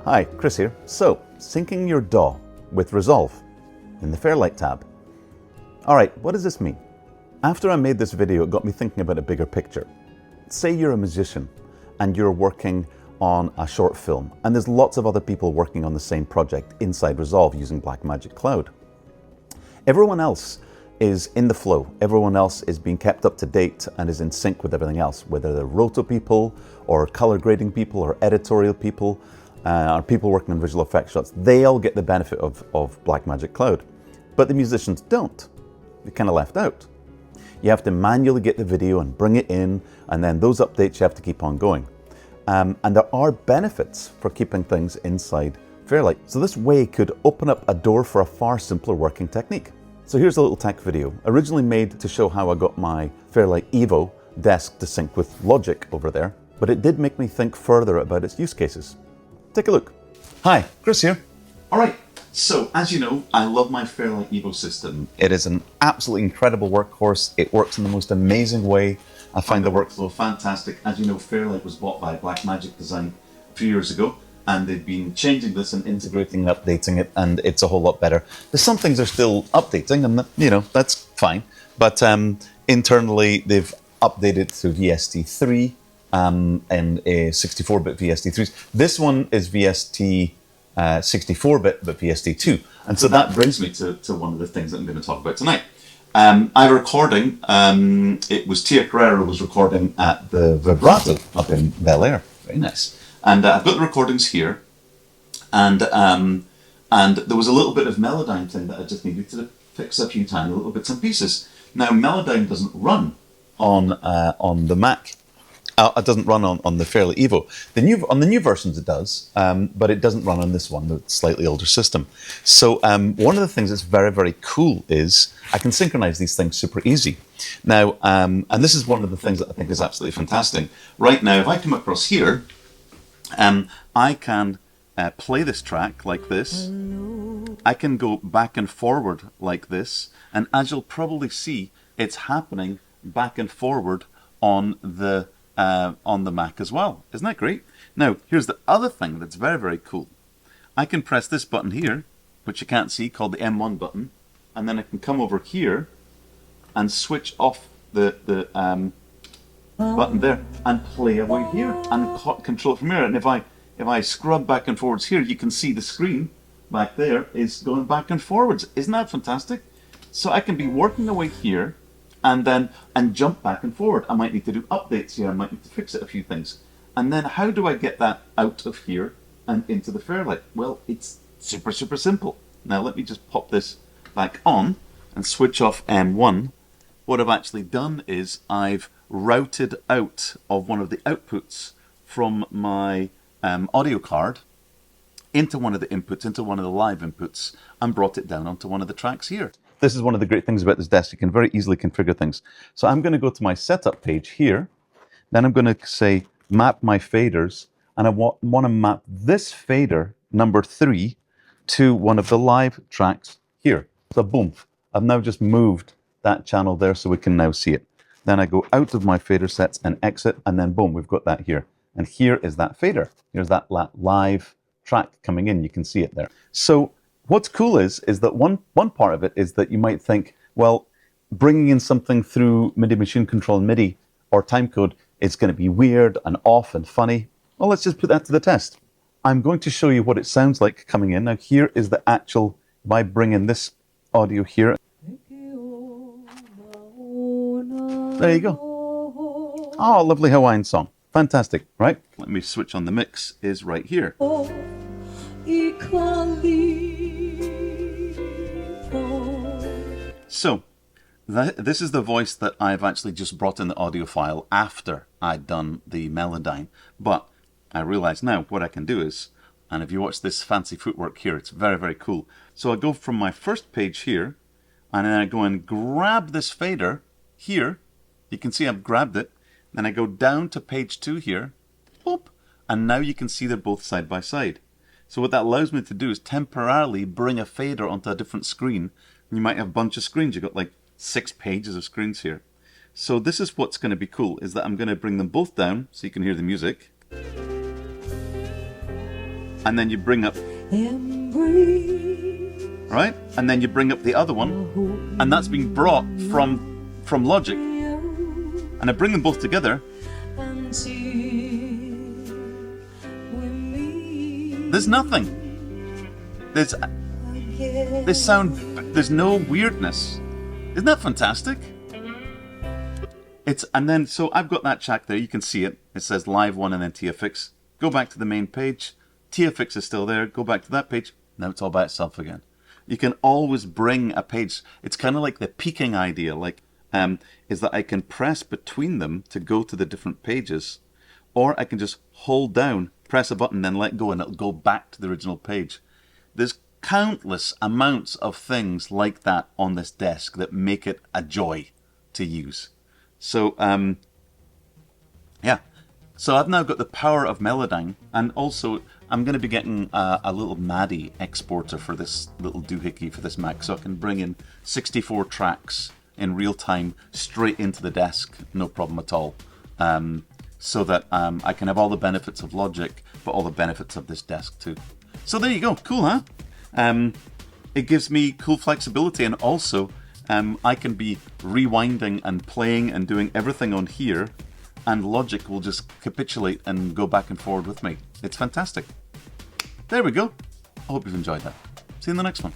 Hi, Chris here. So, syncing your DAW with Resolve in the Fairlight tab. Alright, what does this mean? After I made this video, it got me thinking about a bigger picture. Say you're a musician and you're working on a short film, and there's lots of other people working on the same project inside Resolve using Blackmagic Cloud. Everyone else is in the flow. Everyone else is being kept up to date and is in sync with everything else, whether they're roto people or color grading people or editorial people or people working on visual effects shots. They all get the benefit of Blackmagic Cloud, but the musicians don't. They're kind of left out. You have to manually get the video and bring it in, and then those updates you have to keep on going. And there are benefits for keeping things inside Fairlight. So this way could open up a door for a far simpler working technique. So here's a little tech video, originally made to show how I got my Fairlight Evo desk to sync with Logic over there, but it did make me think further about its use cases. Take a look. Hi, Chris here. All right, so as you know, I love my Fairlight Evo system. It is an absolutely incredible workhorse. It works in the most amazing way. I find the workflow fantastic. As you know, Fairlight was bought by Blackmagic Design a few years ago, and they've been changing this and integrating and updating it, and it's a whole lot better. There's some things they're still updating, and you know, that's fine. But internally, they've updated to VST3 and a 64-bit VST3s. This one is VST 64-bit, but VST2. And so that brings me to one of the things that I'm going to talk about tonight. I have a recording. It was Tia Carrera was recording at the Vibrato up in Bel Air. Very nice. And I've got the recordings here, and there was a little bit of Melodyne thing that I just needed to fix a few tiny little bits and pieces. Now Melodyne doesn't run on the Mac. It doesn't run on the Fairlight Evo. On the new versions it does, but it doesn't run on this one, the slightly older system. So one of the things that's very, very cool is I can synchronize these things super easy. Now, and this is one of the things that I think is absolutely fantastic. Right now, if I come across here, I can play this track like this. I can go back and forward like this, and as you'll probably see, it's happening back and forward on the Mac as well. Isn't that great? Now, here's the other thing that's very, very cool. I can press this button here, which you can't see, called the M1 button, and then I can come over here and switch off the button there and play away here and control it from here. And if I scrub back and forwards here, you can see the screen back there is going back and forwards. Isn't that fantastic? So I can be working away here and jump back and forward. I might need to do updates here. I might need to fix it a few things. And then how do I get that out of here and into the Fairlight? Well, it's super, super simple. Now let me just pop this back on and switch off M1. What I've actually done is I've routed out of one of the outputs from my audio card into one of the inputs, into one of the live inputs, and brought it down onto one of the tracks here. This is one of the great things about this desk. You can very easily configure things. So I'm going to go to my setup page here. Then I'm going to say map my faders, and I want to map this fader number 3 to one of the live tracks here. So boom, I've now just moved that channel there so we can now see it. Then I go out of my fader sets and exit, and then boom, we've got that here. And here is that fader. Here's that live track coming in. You can see it there. So what's cool is that one part of it is that you might think, well, bringing in something through MIDI machine control and MIDI or timecode is going to be weird and off and funny. Well, let's just put that to the test. I'm going to show you what it sounds like coming in. Now here is the actual, if I bring in this audio here. There you go. Oh, lovely Hawaiian song. Fantastic, right? Let me switch on the mix, is right here. So, this is the voice that I've actually just brought in the audio file after I'd done the Melodyne. But I realize now what I can do is, and if you watch this fancy footwork here, it's very, very cool. So I go from my first page here, and then I go and grab this fader here. You can see I've grabbed it. Then I go down to page 2 here, boop, and now you can see they're both side by side. So what that allows me to do is temporarily bring a fader onto a different screen. You might have a bunch of screens. You've got like 6 pages of screens here. So this is what's going to be cool, is that I'm going to bring them both down so you can hear the music. and then you bring up, right? And then you bring up the other one, and that's being brought from Logic. And I bring them both together. There's nothing. There's no weirdness. Isn't that fantastic? And then, so I've got that track there, you can see it. It says Live 1 and then TFX. Go back to the main page. TFX is still there. Go back to that page. Now it's all by itself again. You can always bring a page. It's kind of like the peeking idea, like, is that I can press between them to go to the different pages, or I can just hold down, press a button, then let go, and it'll go back to the original page. There's countless amounts of things like that on this desk that make it a joy to use. So, yeah. So I've now got the power of Melodyne, and also I'm going to be getting a little MADI exporter for this little doohickey for this Mac, so I can bring in 64 tracks in real time straight into the desk, no problem at all. So that I can have all the benefits of Logic, but all the benefits of this desk too. So there you go, cool, huh? It gives me cool flexibility, and also I can be rewinding and playing and doing everything on here, and Logic will just capitulate and go back and forward with me. It's fantastic. There we go. I hope you've enjoyed that. See you in the next one.